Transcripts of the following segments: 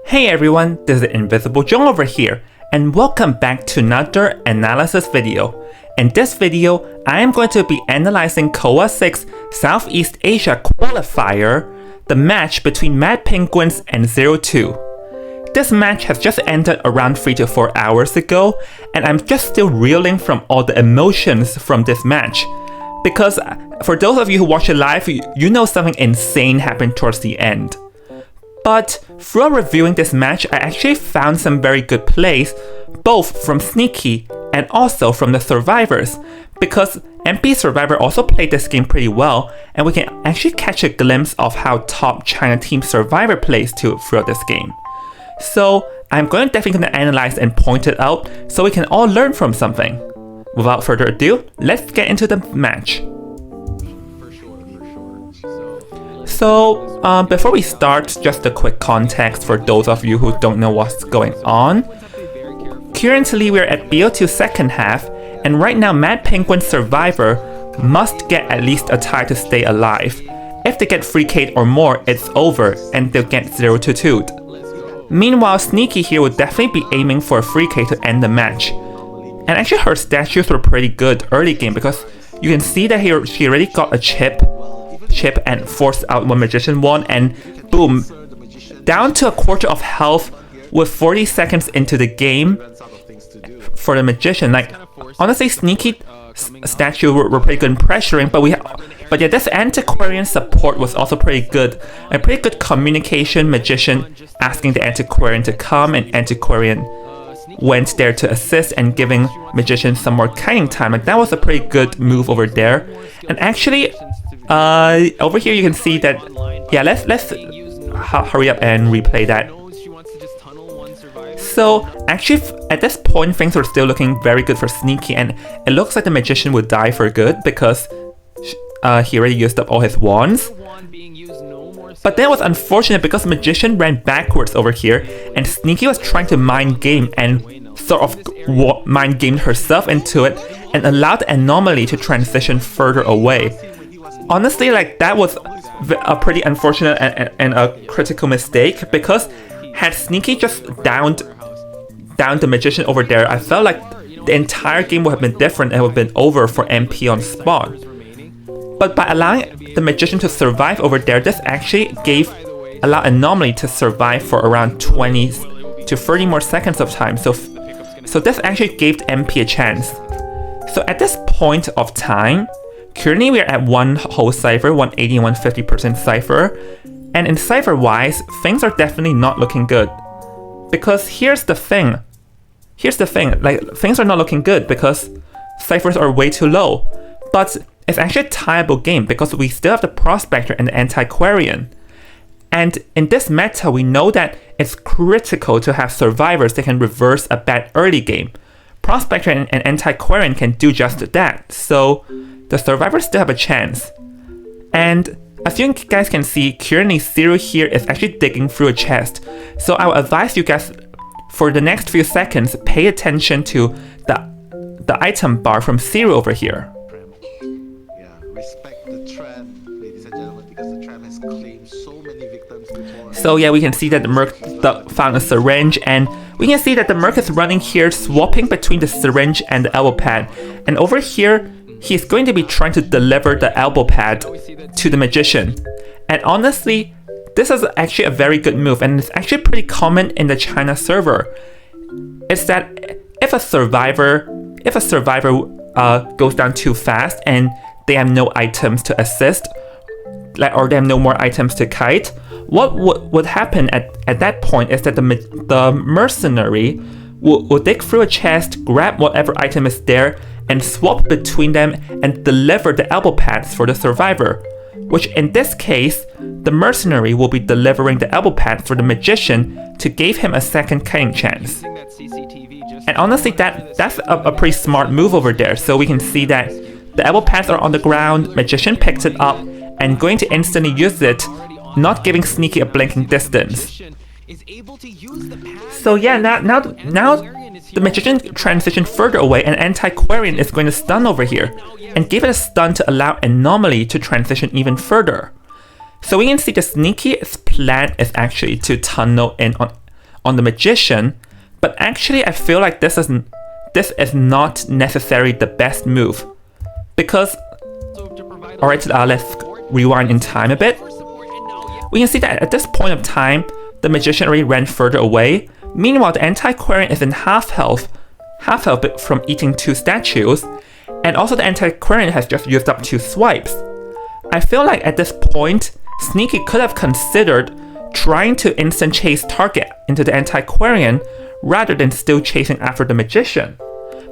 Hey everyone, this is Invisible Jong over here, and welcome back to another analysis video. In this video, I am going to be analyzing COA 6 Southeast Asia qualifier, the match between Mad Penguins and 02. This match has just ended around 3 to 4 hours ago, and I'm just still reeling from all the emotions from this match. Because for those of you who watch it live, you know something insane happened towards the end. But throughout reviewing this match, I actually found some very good plays, both from Sneaky and also from the survivors, because MP Survivor also played this game pretty well, and we can actually catch a glimpse of how top China Team Survivor plays too throughout this game. So I'm definitely going to analyze and point it out so we can all learn from something. Without further ado, let's get into the match. So, before we start, just a quick context for those of you who don't know what's going on. Currently, we're at BO2 second half, and right now Mad Penguin Survivor must get at least a tie to stay alive. If they get 3K'd or more, it's over, and they'll get 0-2'd. Meanwhile, Sneaky here would definitely be aiming for a 3K to end the match. And actually her statues were pretty good early game, because you can see that here she already got a chip and forced out one Magician wand, and boom, down to a quarter of health with 40 seconds into the game for the Magician. Like, honestly, Sneaky statue were pretty good in pressuring, but yeah, this Antiquarian support was also pretty good. A pretty good communication. Magician asking the Antiquarian to come, and Antiquarian went there to assist and giving Magician some more kiting time. Like, that was a pretty good move over there. And actually, over here you can see that, yeah, let's hurry up and replay that. So actually at this point things were still looking very good for Sneaky, and it looks like the Magician would die for good because he already used up all his wands. But that was unfortunate because Magician ran backwards over here, and Sneaky was trying to mind game and sort of mind gamed herself into it and allowed the anomaly to transition further away. Honestly, like, that was a pretty unfortunate and a critical mistake, because had Sneaky just downed the Magician over there, I felt like the entire game would have been different and would have been over for MP on spawn. But by allowing the Magician to survive over there, this actually allowed Anomaly to survive for around 20 to 30 more seconds of time. So this actually gave MP a chance. So at this point of time, currently we're at one whole Cipher, 180 and 150% Cipher. And in Cipher wise, things are definitely not looking good. Because here's the thing, like, things are not looking good because Ciphers are way too low. But it's actually a tieable game because we still have the Prospector and the Antiquarian. And in this meta, we know that it's critical to have survivors that can reverse a bad early game. Prospector and Antiquarian can do just that, so the survivors still have a chance. And as you guys can see, currently Zero here is actually digging through a chest. So I would advise you guys, for the next few seconds, pay attention to the item bar from Zero over here. Respect the Tram, ladies and gentlemen, because the Tram has claimed so many victims before. So yeah, we can see that the Merc found a syringe, and we can see that the Merc is running here, swapping between the syringe and the elbow pad. And over here, he's going to be trying to deliver the elbow pad to the Magician. And honestly, this is actually a very good move, and it's actually pretty common in the China server. It's that if a survivor goes down too fast and they have no items to assist, or they have no more items to kite, what would happen at that point is that the mercenary will dig through a chest, grab whatever item is there, and swap between them and deliver the elbow pads for the survivor. Which in this case, the mercenary will be delivering the elbow pads for the Magician to give him a second kiting chance. And honestly, that's a pretty smart move over there. So we can see that the elbow pads are on the ground, Magician picked it up and going to instantly use it, not giving Sneaky a blinking distance. So yeah, now the Magician transitioned further away, and Antiquarian is going to stun over here and give it a stun to allow Anomaly to transition even further. So we can see the Sneaky's plan is actually to tunnel in on the Magician, but actually I feel like this is not necessarily the best move. Because, alright, let's rewind in time a bit. We can see that at this point of time, the Magician already ran further away. Meanwhile, the Antiquarian is in half health from eating 2 statues, and also the Antiquarian has just used up 2 swipes. I feel like at this point, Sneaky could have considered trying to instant chase target into the Antiquarian rather than still chasing after the Magician.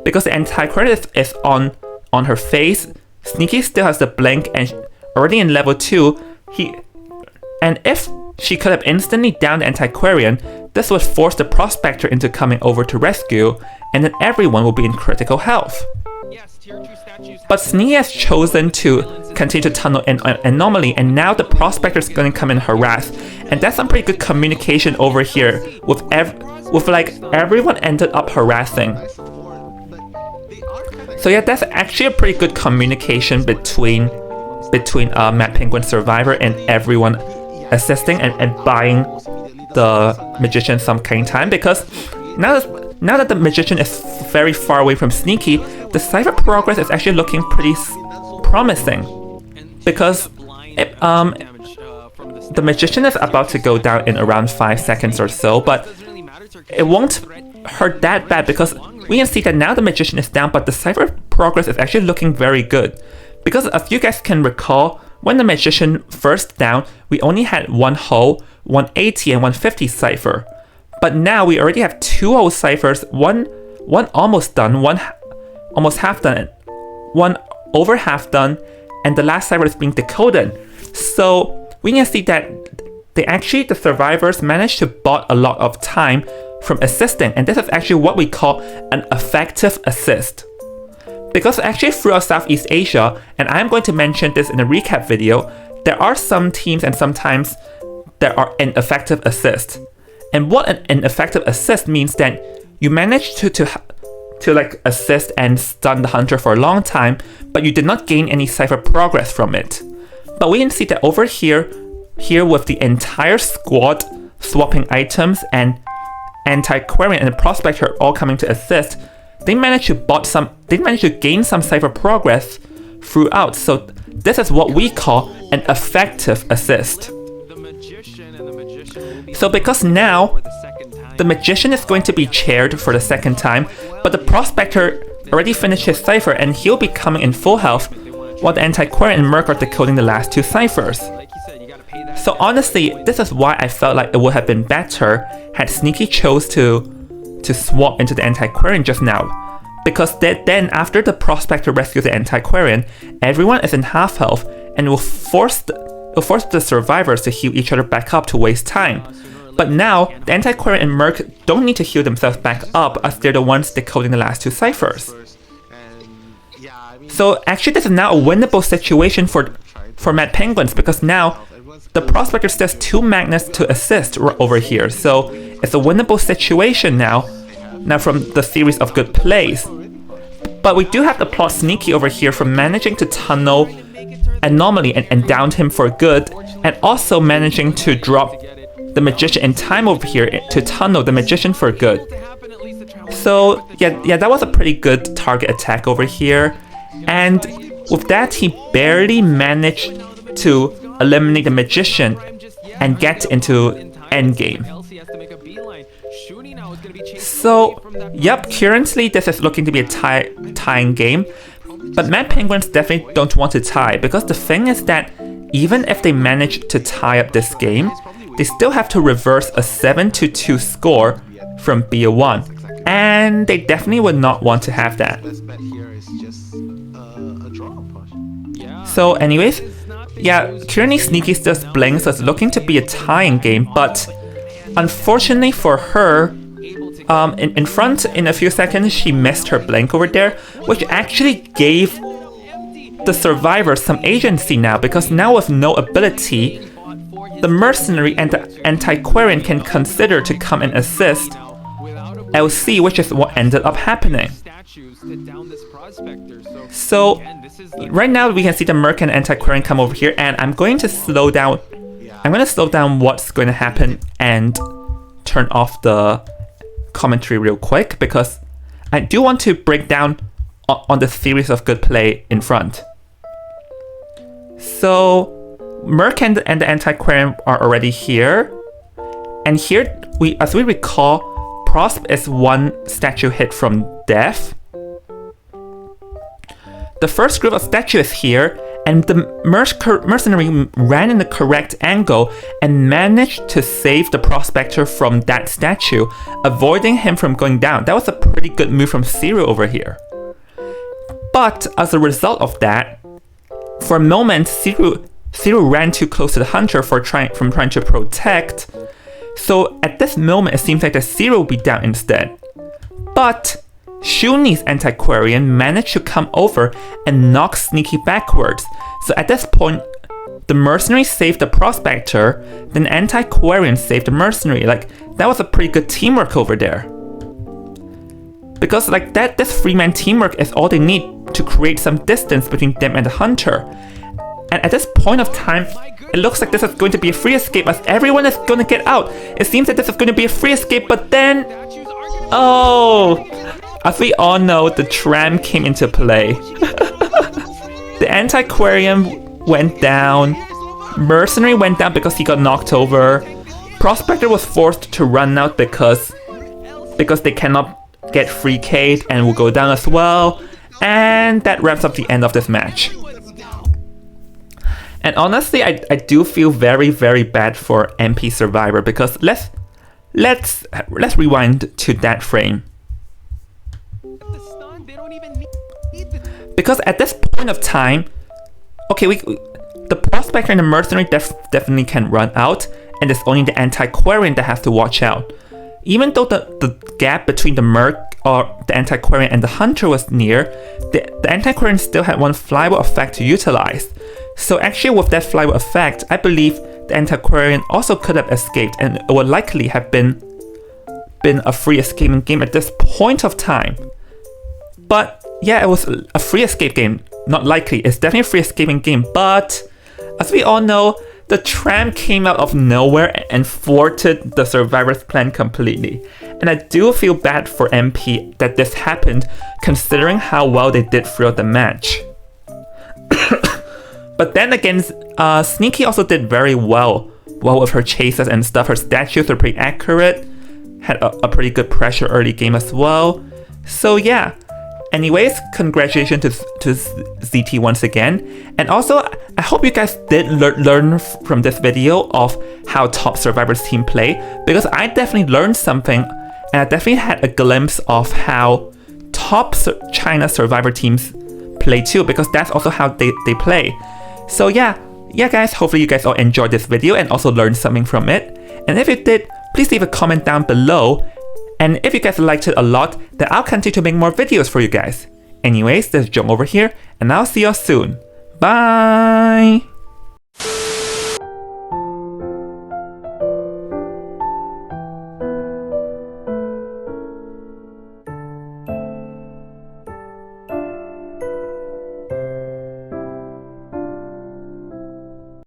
Because the Antiquarian is on her face, Sneaky still has the blink and already in level 2, and if she could have instantly downed the Antiquarian, this would force the Prospector into coming over to rescue, and then everyone will be in critical health. But Sneaky has chosen to continue to tunnel in an anomaly, and now the Prospector is going to come and harass, and that's some pretty good communication over here with like everyone ended up harassing. So yeah, that's actually a pretty good communication between Mad Penguin Survivor and everyone assisting and buying the Magician some kind of time, because now that the Magician is very far away from Sneaky, the Cipher progress is actually looking pretty promising, because the Magician is about to go down in around 5 seconds or so, but it won't hurt that bad because we can see that now the Magician is down, but the Cipher progress is actually looking very good. Because if you guys can recall, when the Magician first down, we only had 1 whole, 180 and 150 Cipher. But now we already have 2 whole Ciphers, one almost done, one almost half done, one over half done, and the last Cipher is being decoded. So we can see that the survivors managed to bot a lot of time from assisting, and this is actually what we call an effective assist. Because actually throughout Southeast Asia, and I'm going to mention this in a recap video, there are some teams and sometimes there are an effective assist. And what an effective assist means that you manage to like assist and stun the hunter for a long time, but you did not gain any Cipher progress from it. But we can see that over here with the entire squad swapping items and Antiquarian and the Prospector all coming to assist, they managed to gain some Cipher progress throughout. So this is what we call an effective assist. So because now the Magician is going to be chaired for the second time, but the Prospector already finished his Cipher and he'll be coming in full health, while the Antiquarian and Merc are decoding the last 2 Ciphers. So honestly, this is why I felt like it would have been better had Sneaky chose to swap into the Antiquarian just now. Because then after the Prospector rescues the Antiquarian, everyone is in half health and will force the survivors to heal each other back up to waste time. But now, the Antiquarian and Merc don't need to heal themselves back up as they're the ones decoding the last 2 Ciphers. So actually this is now a winnable situation for Mad Penguins, because now the Prospector still has 2 magnets to assist over here. So it's a winnable situation now from the series of good plays. But we do have to applaud Sneaky over here for managing to tunnel Anomaly and downed him for good, and also managing to drop the Magician in time over here to tunnel the Magician for good. So yeah, that was a pretty good target attack over here, and with that he barely managed to eliminate the Magician and get into endgame. So yep, currently this is looking to be a tying game, but Mad Penguins definitely don't want to tie, because the thing is that even if they manage to tie up this game, they still have to reverse a 7-2 score from BO1, and they definitely would not want to have that. So anyways, yeah, currently Sneaky does blink, so it's looking to be a tying game, but unfortunately for her, in front, in a few seconds, she missed her blink over there, which actually gave the survivors some agency now, because now with no ability, the Mercenary and the Antiquarian can consider to come and assist LC, which is what ended up happening. So right now we can see the Merc and Antiquarian come over here, and I'm going to slow down I'm gonna slow down what's going to happen and turn off the commentary real quick because I do want to break down on the series of good play in front. So Merc and the Antiquarian are already here. And here, as we recall, Prosp is one statue hit from death. The first group of statues here, and the mercenary ran in the correct angle and managed to save the Prospector from that statue, avoiding him from going down. That was a pretty good move from Zero over here. But as a result of that, for a moment, Zero ran too close to the Hunter from trying to protect. So at this moment, it seems like the Zero will be down instead. But Shuni's Antiquarian managed to come over and knock Sneaky backwards. So at this point, the Mercenary saved the Prospector, then Antiquarian saved the Mercenary. Like, that was a pretty good teamwork over there. Because like this 3-man teamwork is all they need to create some distance between them and the Hunter. And at this point of time, it looks like this is going to be a free escape as everyone is going to get out. It seems that this is going to be a free escape, but then... Oh! As we all know, the Tram came into play. The Antiquarian went down. Mercenary went down because he got knocked over. Prospector was forced to run out because they cannot get free K'd and will go down as well. And that wraps up the end of this match. And honestly, I do feel very, very bad for MP Survivor because let's rewind to that frame. Because at this point of time, okay, the Prospector and the Mercenary definitely can run out, and it's only the Antiquarian that has to watch out. Even though the gap between the Merc or the Antiquarian and the Hunter was near, the Antiquarian still had one flywheel effect to utilize. So actually with that flywheel effect, I believe the Antiquarian also could have escaped and it would likely have been a free escaping game at this point of time. But yeah, it was a free escape game. Not likely, it's definitely a free escaping game, but as we all know, the Tram came out of nowhere and thwarted the Survivor's plan completely. And I do feel bad for MP that this happened, considering how well they did throughout the match. But then again, Sneaky also did very well with her chases and stuff. Her statues were pretty accurate, had a pretty good pressure early game as well. So yeah. Anyways, congratulations to ZT once again. And also, I hope you guys did learn from this video of how top Survivors team play, because I definitely learned something, and I definitely had a glimpse of how top China Survivor teams play too, because that's also how they play. So yeah guys, hopefully you guys all enjoyed this video and also learned something from it. And if you did, please leave a comment down below. And if you guys liked it a lot, then I'll continue to make more videos for you guys. Anyways, this is Jong over here, and I'll see you all soon. Bye!